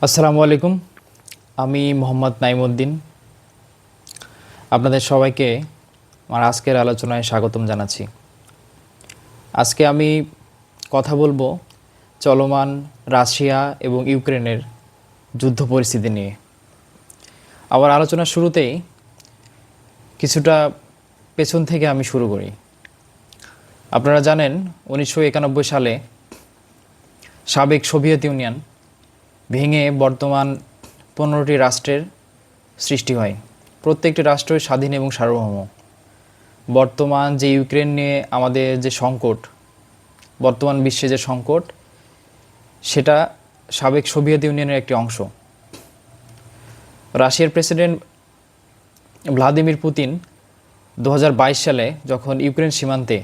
আসসালামু আলাইকুম। আমি মোহাম্মদ নাইমুদ্দিন। আপনাদের সবাইকে আমার আজকের আলোচনায় স্বাগতম জানাচ্ছি। আজকে আমি কথা বলবো চলমান রাশিয়া এবং ইউক্রেনের যুদ্ধ পরিস্থিতি নিয়ে। আমার আলোচনার শুরুতেই কিছুটা পেছন থেকে আমি শুরু করি। আপনারা জানেন 1991 সালে সাবেক সোভিয়েত ইউনিয়ন ভেঙে বর্তমান 15টি রাষ্ট্রের সৃষ্টি হয়। প্রত্যেকটি রাষ্ট্রই স্বাধীন এবং সার্বভৌম। বর্তমান যে ইউক্রেন নিয়ে আমাদের যে সংকট, বর্তমান বিশ্বে যে সংকট, সেটা সাবেক সোভিয়েত ইউনিয়নের একটি অংশ। রাশিয়ার প্রেসিডেন্ট ভ্লাদিমির পুতিন 2022 সালে যখন ইউক্রেন সীমান্তে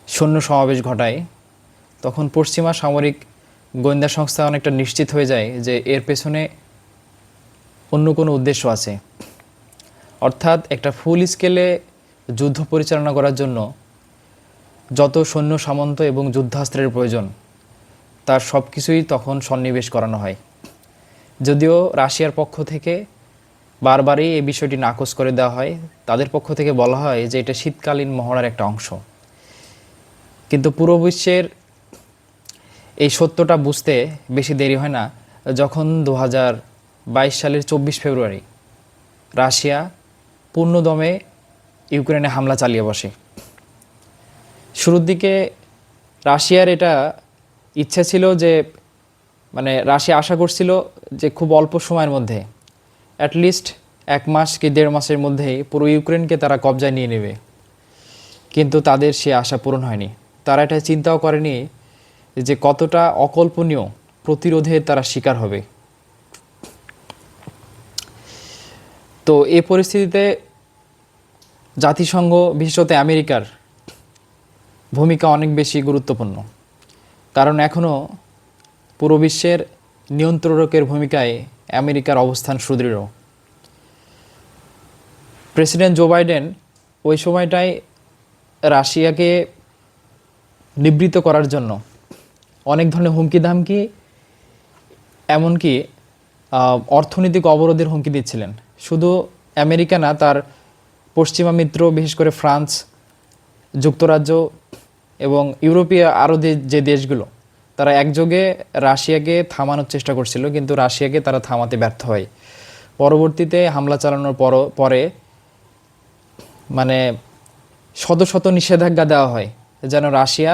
সৈন্য সমাবেশ ঘটায়, তখন পশ্চিমা সামরিক গোয়েন্দা সংস্থা অনেকটা নিশ্চিত হয়ে যায় যে এর পেছনে অন্য কোনো উদ্দেশ্য আছে। অর্থাৎ একটা ফুল স্কেলে যুদ্ধ পরিচালনা করার জন্য যত সৈন্য সামন্ত এবং যুদ্ধাস্ত্রের প্রয়োজন, তার সব কিছুই তখন সন্নিবেশ করানো হয়। যদিও রাশিয়ার পক্ষ থেকে বারবারই এই বিষয়টি নাকচ করে দেওয়া হয়। তাদের পক্ষ থেকে বলা হয় যে এটা শীতকালীন মহড়ার একটা অংশ। কিন্তু পুরো বিশ্বের এই সত্যটা বুঝতে বেশি দেরি হয় না, যখন 2022 সালের 24 ফেব্রুয়ারি রাশিয়া পূর্ণদমে ইউক্রেনে হামলা চালিয়ে বসে। শুরুর দিকে রাশিয়ার এটা ইচ্ছা ছিল যে রাশিয়া আশা করছিল যে খুব অল্প সময়ের মধ্যে, অ্যাটলিস্ট 1 মাস কি 1.5 মাসের মধ্যেই পুরো ইউক্রেনকে তারা কবজায় নিয়ে নেবে। কিন্তু তাদের সে আশা পূরণ হয়নি। তারা এটা চিন্তাও করেনি যে কতটা অকল্পনীয় প্রতিরোধের তারা শিকার হবে। তো এই পরিস্থিতিতে জাতিসংঘ, বিশেষত আমেরিকার ভূমিকা অনেক বেশি গুরুত্বপূর্ণ। কারণ এখনও পুরো বিশ্বের নিয়ন্ত্রকের ভূমিকায় আমেরিকার অবস্থান সুদৃঢ়। প্রেসিডেন্ট জো বাইডেন ওই সময়টায় রাশিয়াকে নিবৃত্ত করার জন্য অনেক ধরনের হুমকি ধামকি, এমনকি অর্থনৈতিক অবরোধের হুমকি দিচ্ছিলেন। শুধু আমেরিকা না, তার পশ্চিমা মিত্র, বিশেষ করে ফ্রান্স, যুক্তরাজ্য এবং ইউরোপীয় আরও যে দেশগুলো, তারা একযোগে রাশিয়াকে থামানোর চেষ্টা করছিল, কিন্তু রাশিয়াকে তারা থামাতে ব্যর্থ হয়। পরবর্তীতে হামলা চালানোর পরে শত শত নিষেধাজ্ঞা দেওয়া হয় যেন রাশিয়া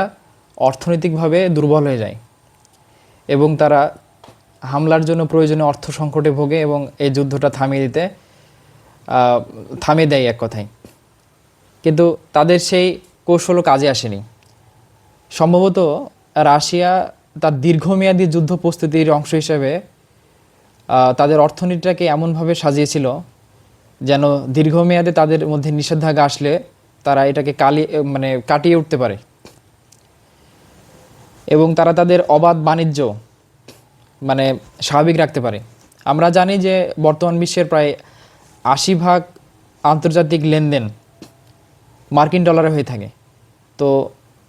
অর্থনৈতিকভাবে দুর্বল হয়ে যায় এবং তারা হামলার জন্য প্রয়োজনীয় অর্থ সংকটে ভোগে এবং এই যুদ্ধটা থামিয়ে দেয় এক কথায়। কিন্তু তাদের সেই কৌশলও কাজে আসেনি। সম্ভবত রাশিয়া তার দীর্ঘমেয়াদী যুদ্ধ প্রস্তুতির অংশ হিসেবে তাদের অর্থনীতিটাকে এমনভাবে সাজিয়েছিল যেন দীর্ঘমেয়াদে তাদের মধ্যে নিষেধাজ্ঞা আসলে তারা এটাকে কাটিয়ে উঠতে পারে এবং তারা তাদের অবাধ বাণিজ্য স্বাভাবিক রাখতে পারে। আমরা জানি যে বর্তমান বিশ্বের প্রায় 80% আন্তর্জাতিক লেনদেন মার্কিন ডলারে হয়ে থাকে। তো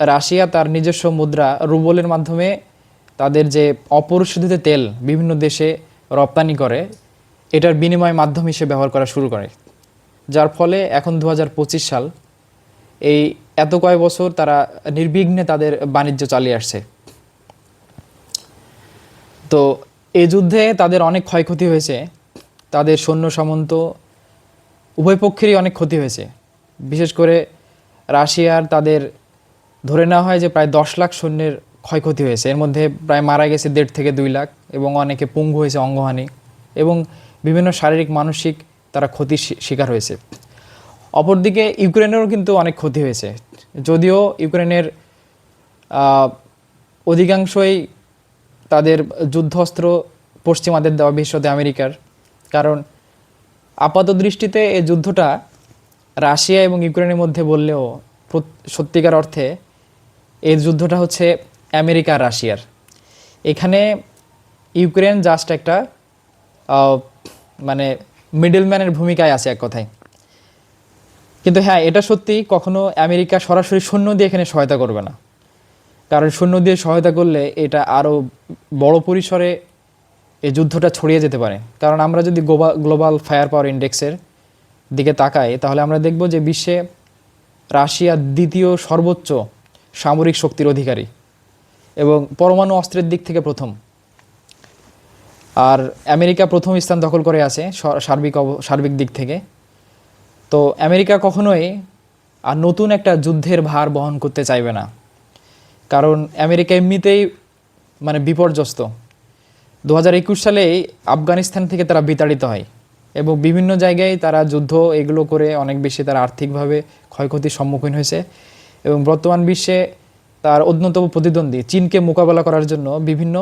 রাশিয়া তার নিজস্ব মুদ্রা রুবলের মাধ্যমে তাদের যে অপরিশোধিত তেল বিভিন্ন দেশে রপ্তানি করে, এটার বিনিময় মাধ্যম হিসেবে ব্যবহার করা শুরু করে, যার ফলে এখন 2025 সাল, এই এত কয়েক বছর তারা নির্বিঘ্নে তাদের বাণিজ্য চালিয়ে আসছে। তো এই যুদ্ধে তাদের অনেক ক্ষয়ক্ষতি হয়েছে। তাদের সৈন্য সামন্ত উভয় পক্ষেরই অনেক ক্ষতি হয়েছে। বিশেষ করে রাশিয়ার তাদের ধরে নেওয়া হয় যে প্রায় 10 লাখ সৈন্যের ক্ষয়ক্ষতি হয়েছে। এর মধ্যে প্রায় মারা গেছে 1.5 থেকে 2 লাখ এবং অনেকে পঙ্গু হয়েছে, অঙ্গহানি এবং বিভিন্ন শারীরিক মানসিক তারা ক্ষতির শিকার হয়েছে। অপরদিকে ইউক্রেনেরও কিন্তু অনেক ক্ষতি হয়েছে, যদিও ইউক্রেনের অধিকাংশই তাদের যুদ্ধাস্ত্র পশ্চিমাদের দেওয়া, বিশেষত আমেরিকার। কারণ আপাত দৃষ্টিতে এই যুদ্ধটা রাশিয়া এবং ইউক্রেনের মধ্যে বললেও সত্যিকার অর্থে এই যুদ্ধটা হচ্ছে আমেরিকা আর রাশিয়ার। এখানে ইউক্রেন জাস্ট একটা মিডলম্যানের ভূমিকায় আছে এক কথায়। কিন্তু হ্যাঁ, এটা সত্যি, কখনো আমেরিকা সরাসরি সৈন্য দিয়ে এখানে সহায়তা করবে না। কারণ সৈন্য দিয়ে সহায়তা করলে এটা আরও বড় পরিসরে এই যুদ্ধটা ছড়িয়ে যেতে পারে। কারণ আমরা যদি গ্লোবাল ফায়ার পাওয়ার ইন্ডেক্সের দিকে তাকাই তাহলে আমরা দেখব যে বিশ্বে রাশিয়া দ্বিতীয় সর্বোচ্চ সামরিক শক্তির অধিকারী এবং পরমাণু অস্ত্রের দিক থেকে প্রথম। আর আমেরিকা প্রথম স্থান দখল করে আছে সার্বিক দিক থেকে। তো আমেরিকা কখনোই আর নতুন একটা যুদ্ধের ভার বহন করতে চাইবে না, কারণ আমেরিকা এমনিতেই মানে বিপর্যস্ত। 2021 সালেই আফগানিস্তান থেকে তারা বিতাড়িত হয় এবং বিভিন্ন জায়গায় তারা যুদ্ধ এগুলো করে অনেক বেশি তারা আর্থিকভাবে ক্ষয়ক্ষতির সম্মুখীন হয়েছে এবং বর্তমান বিশ্বে তার অন্যতম প্রতিদ্বন্দ্বী চীনকে মোকাবেলা করার জন্য বিভিন্ন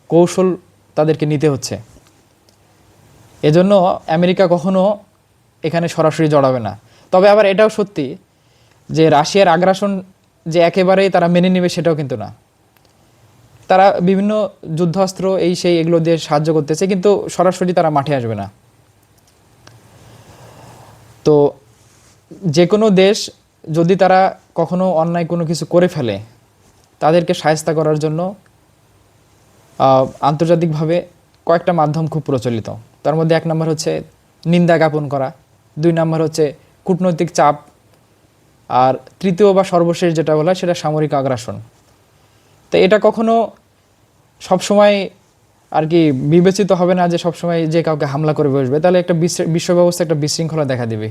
কৌশল তাদেরকে নিতে হচ্ছে। এজন্য আমেরিকা কখনো এখানে সরাসরি জড়াবে না। তবে আবার এটাও সত্যি যে রাশিয়ার আগ্রাসন যে একেবারেই তারা মেনে নেবে সেটাও কিন্তু না। তারা বিভিন্ন যুদ্ধাস্ত্র এই সেই এগুলো দিয়ে সাহায্য করতেছে, কিন্তু সরাসরি তারা মাঠে আসবে না। তো যে কোনো দেশ যদি তারা কখনো অন্যায় কোনো কিছু করে ফেলে তাদেরকে শায়েস্তা করার জন্য আন্তর্জাতিকভাবে কয়েকটা মাধ্যম খুব প্রচলিত। তার মধ্যে 1 নম্বর হচ্ছে নিন্দা জ্ঞাপন করা, 2 নম্বর হচ্ছে কূটনৈতিক চাপ, আর তৃতীয় বা সর্বশেষ যেটা বলা সেটা সামরিক আগ্রাসন। তো এটা কখনো সবসময় আর কি বিবেচিত হবে না যে সবসময় যে কাউকে হামলা করে বসবে, তাহলে একটা বিশ্ব ব্যবস্থা একটা বিশৃঙ্খলা দেখা দেবে।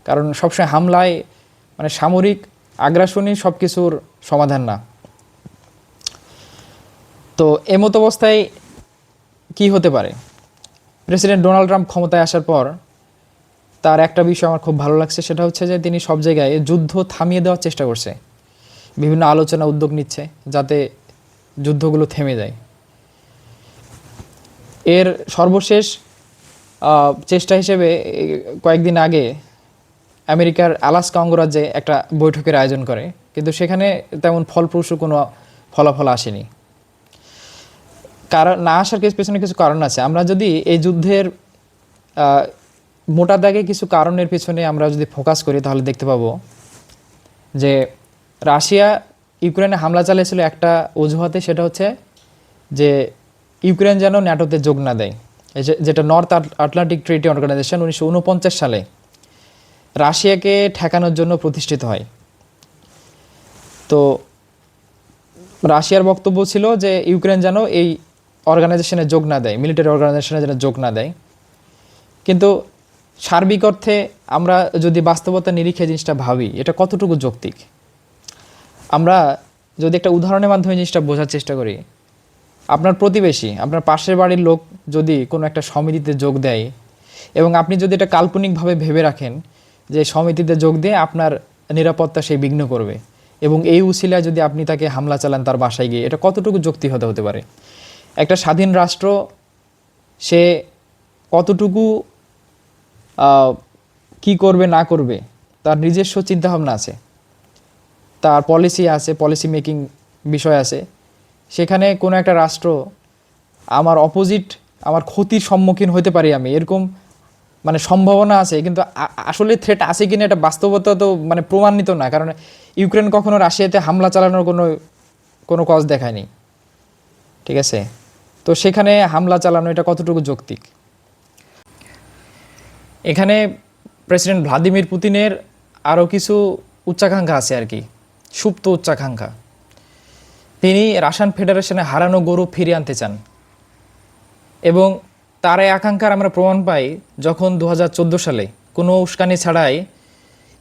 কারণ সবসময় হামলায় মানে সামরিক আগ্রাসনই সব কিছুর সমাধান না। তো এমত অবস্থায় কি হতে পারে? প্রেসিডেন্ট ডোনাল্ড ট্রাম্প ক্ষমতায় আসার পর তার একটা বিষয় আমার খুব ভালো লাগছে, সেটা হচ্ছে যে তিনি সব জায়গায় যুদ্ধ থামিয়ে দেওয়ার চেষ্টা করছে, বিভিন্ন আলোচনা উদ্যোগ নিচ্ছে যাতে যুদ্ধগুলো থেমে যায়। এর সর্বশেষ চেষ্টা হিসেবে কয়েকদিন আগে আমেরিকার আলাস্কা অঙ্গরাজ্যে একটা বৈঠকের আয়োজন করে, কিন্তু সেখানে তেমন ফলপ্রসূ কোনো ফলাফল আসেনি। কারণ না আসার পেছনে কিছু কারণ আছে। আমরা যদি এই যুদ্ধের মোটা দাগে কিছু কারণের পেছনে আমরা যদি ফোকাস করি তাহলে দেখতে পাবো যে রাশিয়া ইউক্রেনে হামলা চালিয়েছিল একটা অজুহাতে, সেটা হচ্ছে যে ইউক্রেন যেন ন্যাটোতে যোগ না দেয়, যেটা নর্থ আটলান্টিক ট্রিটি অর্গানাইজেশন 1949 সালে রাশিয়াকে ঠেকানোর জন্য প্রতিষ্ঠিত হয়। তো রাশিয়ার বক্তব্য ছিল যে ইউক্রেন যেন এই অর্গানাইজেশনে যোগ না দেয়, মিলিটারি অর্গানাইজেশনে যেন যোগ না দেয়। কিন্তু সার্বিক অর্থে আমরা যদি বাস্তবতা নিরিখে জিনিসটা ভাবি, এটা কতটুকু যৌক্তিক? আমরা যদি একটা উদাহরণের মাধ্যমে জিনিসটা বোঝার চেষ্টা করি, আপনার প্রতিবেশী, আপনার পাশের বাড়ির লোক যদি কোনো একটা সমিতিতে যোগ দেয় এবং আপনি যদি এটা কাল্পনিকভাবে ভেবে রাখেন যে সমিতিতে যোগ দিয়ে আপনার নিরাপত্তা সে বিঘ্ন করবে এবং এই উসিলায় যদি আপনি তাকে হামলা চালান তার বাসায় গিয়ে, এটা কতটুকু যৌক্তিক হতে পারে? একটা স্বাধীন রাষ্ট্র সে কতটুকু কি করবে না করবে তার নিজস্ব চিন্তাভাবনা আছে, তার পলিসি আছে, পলিসি মেকিং বিষয় আছে। সেখানে কোনো একটা রাষ্ট্র আমার অপোজিট, আমার ক্ষতির সম্মুখীন হতে পারি আমি, এরকম মানে সম্ভাবনা আছে, কিন্তু আসলে থ্রেট আছে কিনা এটা বাস্তবতা তো মানে প্রমাণিত না। কারণ ইউক্রেন কখনো রাশিয়াতে হামলা চালানোর কোনো কজ দেখায়নি, ঠিক আছে? তো সেখানে হামলা চালানো এটা কতটুকু যৌক্তিক? এখানে প্রেসিডেন্ট ভ্লাদিমির পুতিনের আরও কিছু উচ্চাকাঙ্ক্ষা আছে আর কি, সুপ্ত উচ্চাকাঙ্ক্ষা। তিনি রাশিয়ান ফেডারেশনে হারানো গৌরব ফিরিয়ে আনতে চান এবং তার এই আকাঙ্ক্ষার আমরা প্রমাণ পাই যখন 2014 সালে কোনো উস্কানি ছাড়াই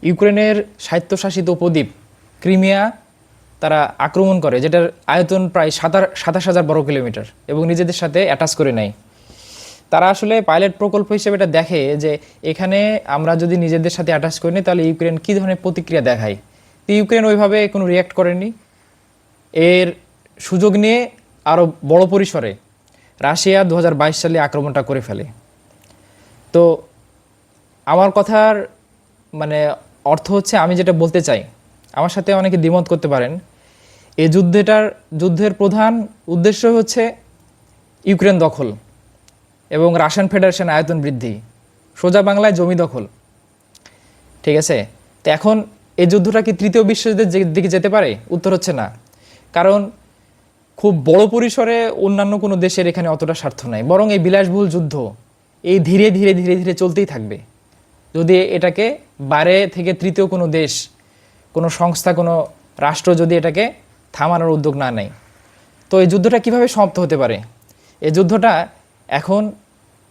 ইউক্রেনের স্বায়ত্তশাসিত উপদ্বীপ ক্রিমিয়া তারা আক্রমণ করে, যেটার আয়তন প্রায় 27,000 বর্গ কিলোমিটার এবং নিজেদের সাথে অ্যাটাচ করে নেয়। তারা আসলে পাইলট প্রকল্প হিসেবে এটা দেখে যে এখানে আমরা যদি নিজেদের সাথে অ্যাটাচ করি নিই তাহলে ইউক্রেন কী ধরনের প্রতিক্রিয়া দেখায়। তো ইউক্রেন ওইভাবে কোনো রিয়্যাক্ট করেনি। এর সুযোগ নিয়ে আরও বড় পরিসরে রাশিয়া 2022 সালে আক্রমণটা করে ফেলে। তো আমার কথার মানে অর্থ হচ্ছে, আমি যেটা বলতে চাই, আমার সাথে অনেকে দ্বিমত করতে পারেন, এই যুদ্ধের প্রধান উদ্দেশ্য হচ্ছে ইউক্রেন দখল এবং রাশিয়ান ফেডারেশন আয়তন বৃদ্ধি, সোজা বাংলায় জমি দখল, ঠিক আছে? তো এখন এই যুদ্ধটা কি তৃতীয় বিশ্বযুদ্ধের দিকে যেতে পারে? উত্তর হচ্ছে না। কারণ খুব বড় পরিসরে অন্যান্য কোনো দেশের এখানে অতটা স্বার্থ নাই, বরং এই বিলাসবহুল যুদ্ধ এই ধীরে ধীরে ধীরে ধীরে চলতেই থাকবে যদি এটাকে বাইরে থেকে তৃতীয় কোনো দেশ, কোনো সংস্থা, কোনো রাষ্ট্র যদি এটাকে থামানোর উদ্যোগ না নেয়। তো এই যুদ্ধটা কিভাবে সমাপ্ত হতে পারে? এই যুদ্ধটা এখন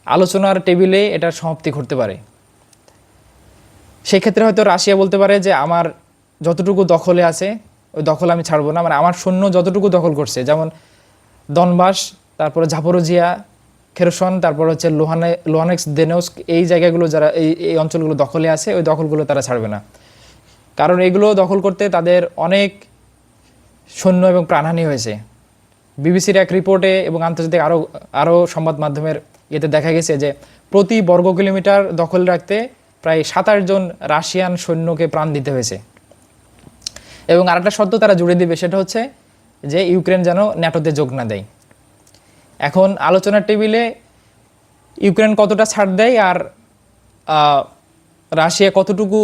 আলোচনার টেবিলে এটার সমাপ্তি ঘটতে পারে। সেক্ষেত্রে হয়তো রাশিয়া বলতে পারে যে আমার যতটুকু দখলে আছে ওই দখল আমি ছাড়বো না, মানে আমার সৈন্য যতটুকু দখল করছে, যেমন দনবাস, তারপরে জাপোরোজিয়া, খেরসন, তারপর হচ্ছে লোহানেক্স, দেনেস্ক, এই জায়গাগুলো যারা এই অঞ্চলগুলো দখলে আছে ওই দখলগুলো তারা ছাড়বে না, কারণ এগুলো দখল করতে তাদের অনেক সৈন্য এবং প্রাণহানি হয়েছে। বিবিসির এক রিপোর্টে এবং আন্তর্জাতিক আরও সংবাদ মাধ্যমের এতে দেখা গেছে যে প্রতি বর্গ কিলোমিটার দখল রাখতে প্রায় 27 জন রাশিয়ান সৈন্যকে প্রাণ দিতে হয়েছে। এবং আরেকটা শর্ত তারা জুড়ে দিবে, সেটা হচ্ছে যে ইউক্রেন যেন ন্যাটোতে যোগ না দেয়। এখন আলোচনার টেবিলে ইউক্রেন কতটা ছাড় দেয় আর রাশিয়া কতটুকু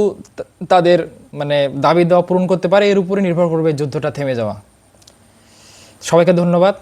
তাদের মানে দাবি দেওয়া পূরণ করতে পারে এর উপরে নির্ভর করবে যুদ্ধটা থেমে যাওয়া। সবাইকে ধন্যবাদ।